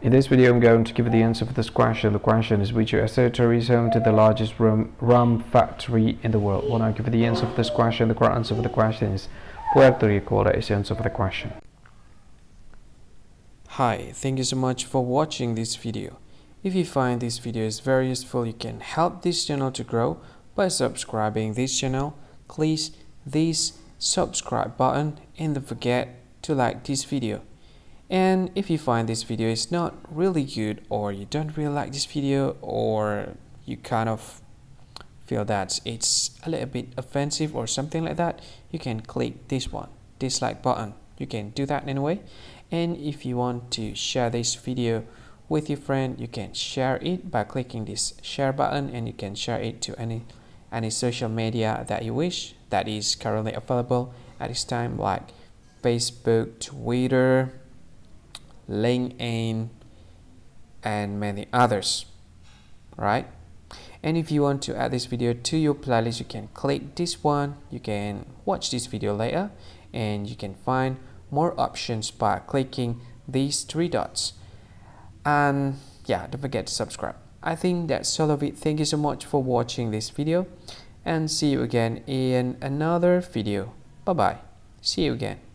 In this video, I'm going to give you the answer for this question. The question is, which US territory is home to the largest rum factory in the world? When I give you the answer for this question, the correct answer for the question is Puerto Rico. That is the answer for the question. Hi, thank you so much for watching this video. If you find this video is very useful, you can help this channel to grow by subscribing this channel. Please this subscribe button and don't forget to like this video. And if you find this video is not really good, or you don't really like this video, or you kind of feel that it's a little bit offensive or something like that, you can click this one, dislike button. You can do that anyway. And if you want to share this video with your friend, you can share it by clicking this share button, and you can share it to any social media that you wish that is currently available at this time, like Facebook, Twitter, LinkedIn, and many others, right? And if you want to add this video to your playlist, you can click this one. You can watch this video later, and you can find more options by clicking these three dots. And yeah, don't forget to subscribe. I think that's all of it. Thank you so much for watching this video, and see you again in another video. Bye bye. See you again.